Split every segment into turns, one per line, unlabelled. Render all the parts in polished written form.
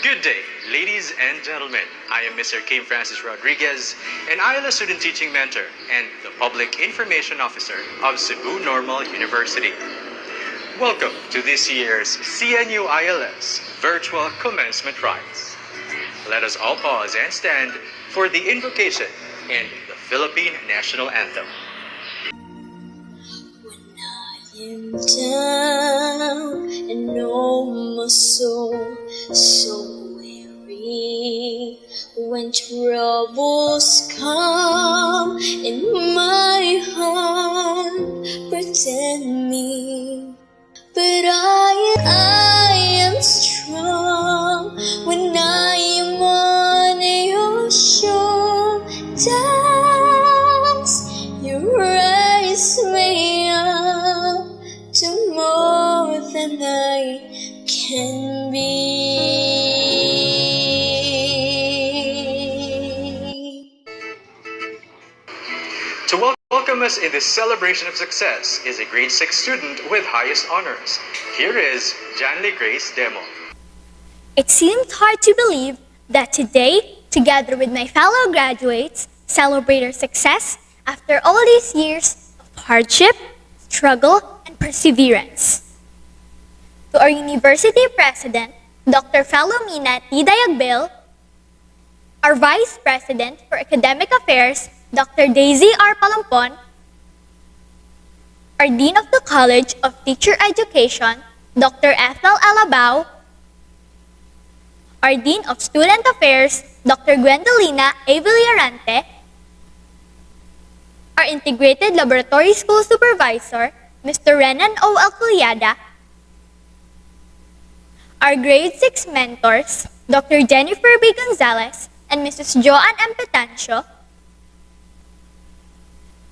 Good day, ladies and gentlemen. I am Mr. Kim Francis Rodriguez, an ILS student teaching mentor and the Public Information Officer of Cebu Normal University. Welcome to this year's CNU-ILS Virtual Commencement Rites. Let us all pause and stand for the invocation and the Philippine National Anthem.
When I am down and oh my soul so weary, when troubles come in my heart, pretend me, but I am strong when I am on your shoulders. You raise me up to more than I can be.
To welcome us in this celebration of success is a grade 6 student with highest honors. Here is Janly Grace Demo.
It seems hard to believe that today, together with my fellow graduates, celebrate our success after all these years of hardship, struggle, and perseverance. To our University President, Dr. Philomena T. Dayagbel, our Vice President for Academic Affairs, Dr. Daisy R. Palampon, our Dean of the College of Teacher Education, Dr. Ethel Alabao, our Dean of Student Affairs, Dr. Gwendolina A. Villarante, our Integrated Laboratory School Supervisor, Mr. Renan O. Alculiada, our Grade 6 mentors, Dr. Jennifer B. Gonzalez and Mrs. Joanne M. Petancio,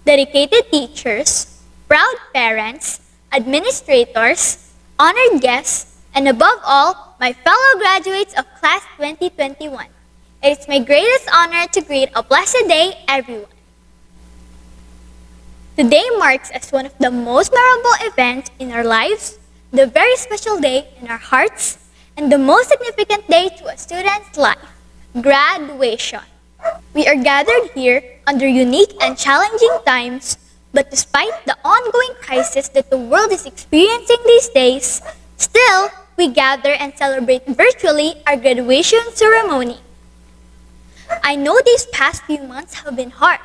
dedicated teachers, proud parents, administrators, honored guests, and above all, my fellow graduates of Class 2021. It is my greatest honor to greet a blessed day, everyone. Today marks as one of the most memorable events in our lives, the very special day in our hearts, and the most significant day to a student's life, graduation. We are gathered here under unique and challenging times, but despite the ongoing crisis that the world is experiencing these days, still, we gather and celebrate virtually our graduation ceremony. I know these past few months have been hard.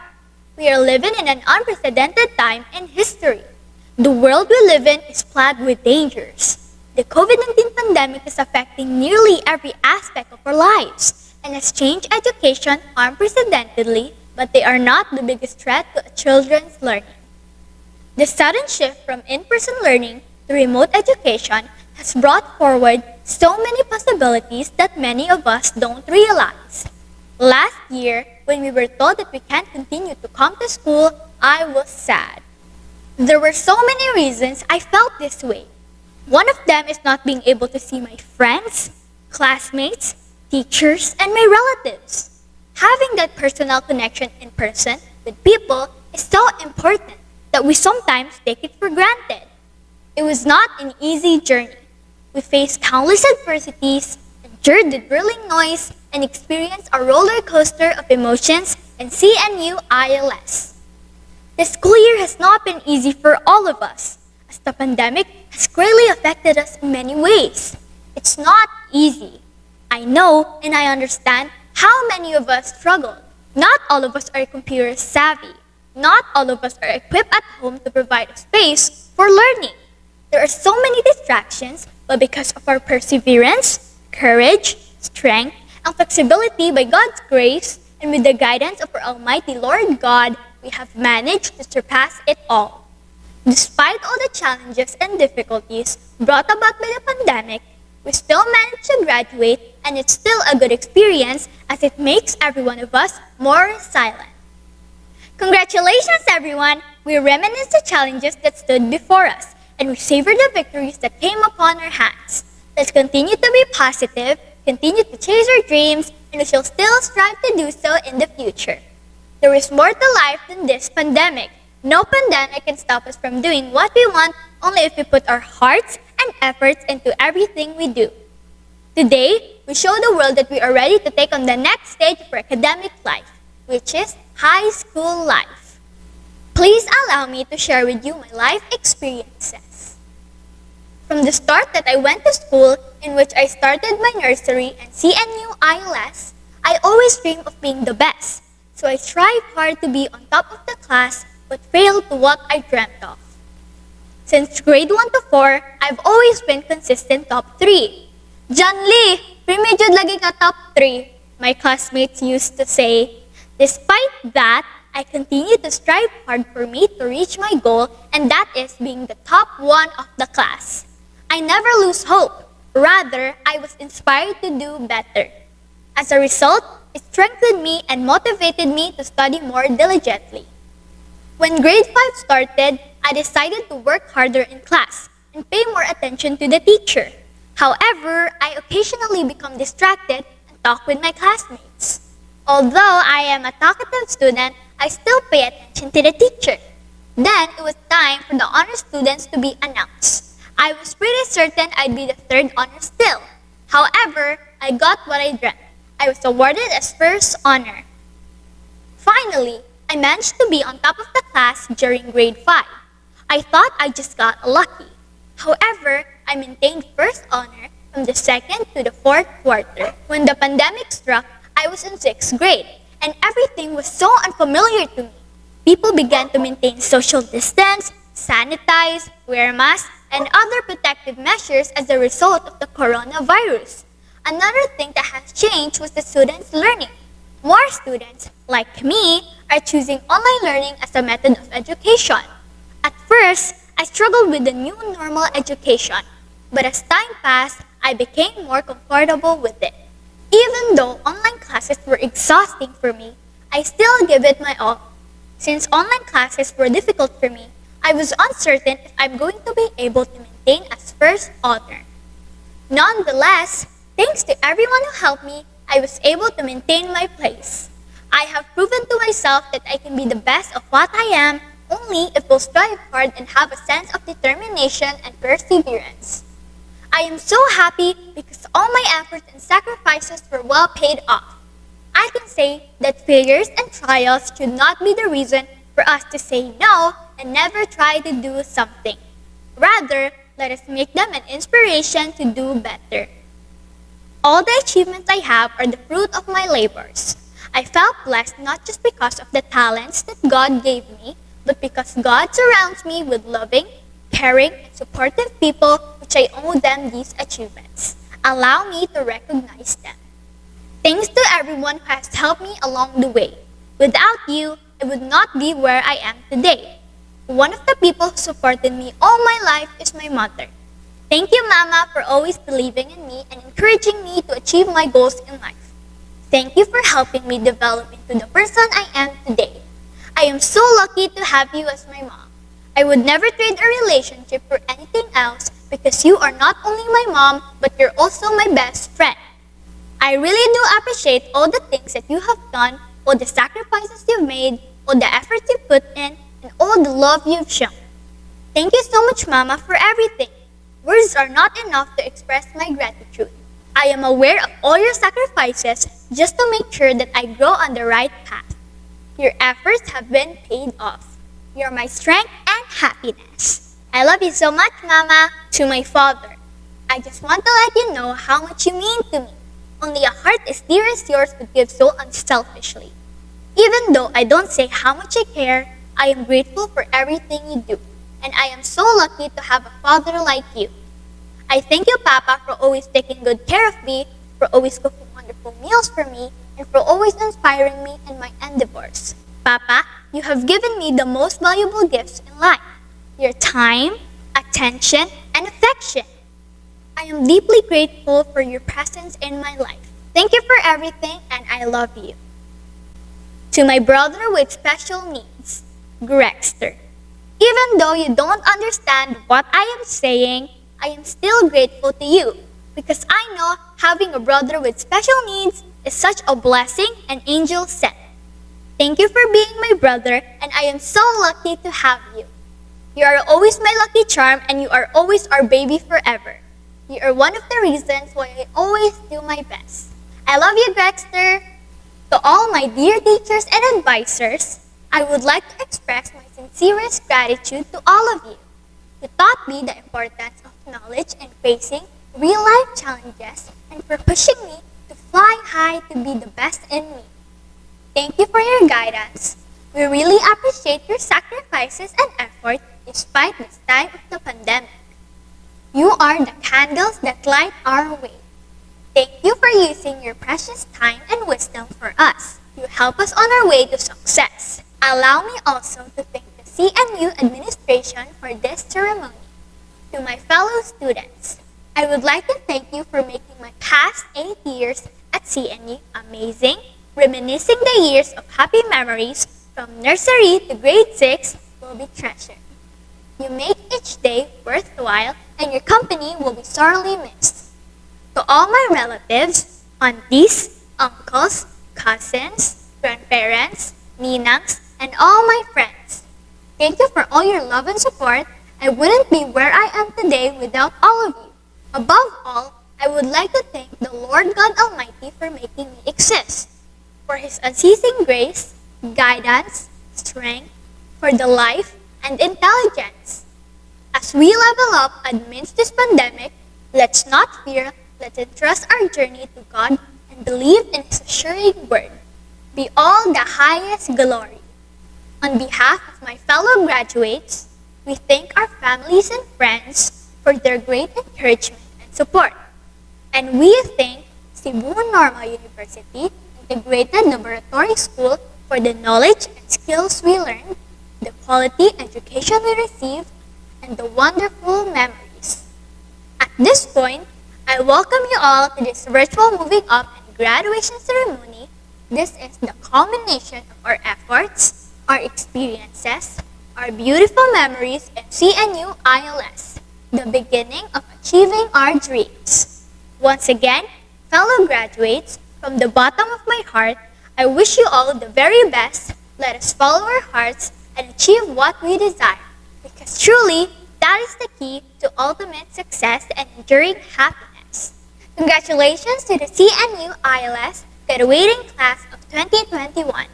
We are living in an unprecedented time in history. The world we live in is plagued with dangers. The COVID-19 pandemic is affecting nearly every aspect of our lives and has changed education unprecedentedly, but they are not the biggest threat to children's learning. The sudden shift from in-person learning to remote education has brought forward so many possibilities that many of us don't realize. Last year, when we were told that we can't continue to come to school, I was sad. There were so many reasons I felt this way. One of them is not being able to see my friends, classmates, teachers, and my relatives. Having that personal connection in person with people is so important that we sometimes take it for granted. It was not an easy journey. We faced countless adversities, endured the drilling noise, and experienced a roller coaster of emotions in CNU-ILS. The school year has not been easy for all of us, as the pandemic has greatly affected us in many ways. It's not easy. I know and I understand how many of us struggled. Not all of us are computer savvy. Not all of us are equipped at home to provide a space for learning. There are so many distractions, but because of our perseverance, courage, strength, and flexibility by God's grace, and with the guidance of our Almighty Lord God, we have managed to surpass it all. Despite all the challenges and difficulties brought about by the pandemic, we still managed to graduate, and it's still a good experience as it makes every one of us more resilient. Congratulations, everyone! We reminisce the challenges that stood before us, and we savor the victories that came upon our hands. Let's continue to be positive, continue to chase our dreams, and we shall still strive to do so in the future. There is more to life than this pandemic. No pandemic can stop us from doing what we want only if we put our hearts and efforts into everything we do. Today, we show the world that we are ready to take on the next stage of our academic life, which is high school life. Please allow me to share with you my life experiences. From the start that I went to school, in which I started my nursery and CNU-ILS, I always dreamed of being the best. So I strive hard to be on top of the class but failed to what I dreamt of. Since grade 1 to 4, I've always been consistent top 3. John Lee, premedyo lagi ka top 3, my classmates used to say. Despite that, I continue to strive hard for me to reach my goal, and that is being the top 1 of the class. I never lose hope. Rather, I was inspired to do better. As a result, it strengthened me and motivated me to study more diligently. When grade 5 started, I decided to work harder in class and pay more attention to the teacher. However, I occasionally become distracted and talk with my classmates. Although I am a talkative student, I still pay attention to the teacher. Then it was time for the honor students to be announced. I was pretty certain I'd be the third honor still. However, I got what I dreamt. I was awarded as first honor. Finally, I managed to be on top of the class during grade 5. I thought I just got lucky. However, I maintained first honor from the second to the fourth quarter. When the pandemic struck, I was in 6th grade, and everything was so unfamiliar to me. People began to maintain social distance, sanitize, wear masks, and other protective measures as a result of the coronavirus. Another thing that has changed was the students' learning. More students, like me, are choosing online learning as a method of education. At first, I struggled with the new normal education, but as time passed, I became more comfortable with it. Even though online classes were exhausting for me, I still give it my all. Since online classes were difficult for me, I was uncertain if I'm going to be able to maintain as first honor. Nonetheless, thanks to everyone who helped me, I was able to maintain my place. I have proven to myself that I can be the best of what I am only if we'll strive hard and have a sense of determination and perseverance. I am so happy because all my efforts and sacrifices were well paid off. I can say that failures and trials should not be the reason for us to say no and never try to do something. Rather, let us make them an inspiration to do better. All the achievements I have are the fruit of my labors. I felt blessed not just because of the talents that God gave me, but because God surrounds me with loving, caring, and supportive people, which I owe them these achievements. Allow me to recognize them. Thanks to everyone who has helped me along the way. Without you, I would not be where I am today. One of the people who supported me all my life is my mother. Thank you, Mama, for always believing in me and encouraging me to achieve my goals in life. Thank you for helping me develop into the person I am today. I am so lucky to have you as my mom. I would never trade a relationship for anything else because you are not only my mom, but you're also my best friend. I really do appreciate all the things that you have done, all the sacrifices you've made, all the efforts you put in, and all the love you've shown. Thank you so much, Mama, for everything. Words are not enough to express my gratitude. I am aware of all your sacrifices just to make sure that I grow on the right path. Your efforts have been paid off. You're my strength and happiness. I love you so much, Mama. To my father, I just want to let you know how much you mean to me. Only a heart as dear as yours would give so unselfishly. Even though I don't say how much I care, I am grateful for everything you do. And I am so lucky to have a father like you. I thank you, Papa, for always taking good care of me, for always cooking wonderful meals for me, and for always inspiring me in my endeavors. Papa, you have given me the most valuable gifts in life, your time, attention, and affection. I am deeply grateful for your presence in my life. Thank you for everything, and I love you. To my brother with special needs, Grexter. Even though you don't understand what I am saying, I am still grateful to you because I know having a brother with special needs is such a blessing and angel sent. Thank you for being my brother, and I am so lucky to have you. You are always my lucky charm, and you are always our baby forever. You are one of the reasons why I always do my best. I love you, Dexter. To all my dear teachers and advisors, I would like to express my sincerest gratitude to all of you. You taught me the importance of knowledge and facing real-life challenges and for pushing me to fly high to be the best in me. Thank you for your guidance. We really appreciate your sacrifices and effort despite this time of the pandemic. You are the candles that light our way. Thank you for using your precious time and wisdom for us. You help us on our way to success. Allow me also to thank the CNU administration for this ceremony. To my fellow students, I would like to thank you for making my past 8 years at CNU amazing, reminiscing the years of happy memories from nursery to grade 6 will be treasured. You make each day worthwhile and your company will be sorely missed. To all my relatives, aunties, uncles, cousins, grandparents, ninangs, and all my friends, thank you for all your love and support. I wouldn't be where I am today without all of you. Above all, I would like to thank the Lord God Almighty for making me exist, for His unceasing grace, guidance, strength, for the life and intelligence. As we level up amidst this pandemic, let's not fear, let's entrust our journey to God and believe in His assuring word. Be all the highest glory. On behalf of my fellow graduates, we thank our families and friends for their great encouragement and support. And we thank Cebu Normal University Integrated Laboratory School for the knowledge and skills we learned, the quality education we received, and the wonderful memories. At this point, I welcome you all to this virtual moving up and graduation ceremony. This is the culmination of our efforts, our experiences, our beautiful memories in CNU-ILS, the beginning of achieving our dreams. Once again, fellow graduates, from the bottom of my heart, I wish you all the very best. Let us follow our hearts and achieve what we desire, because truly, that is the key to ultimate success and enduring happiness. Congratulations to the CNU-ILS graduating class of 2021.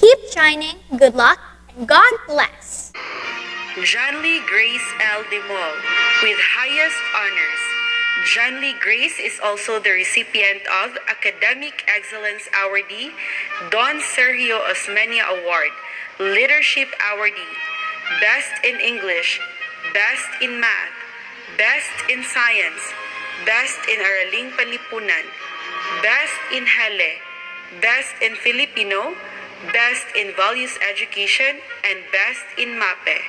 Keep shining, good luck, and God bless.
Janly Grace L. Demol with highest honors. Janly Grace is also the recipient of Academic Excellence Awardee, Don Sergio Osmeña Award, Leadership Awardee, Best in English, Best in Math, Best in Science, Best in Araling Panlipunan, Best in Hele, Best in Filipino, Best in Values Education, and Best in MAPE.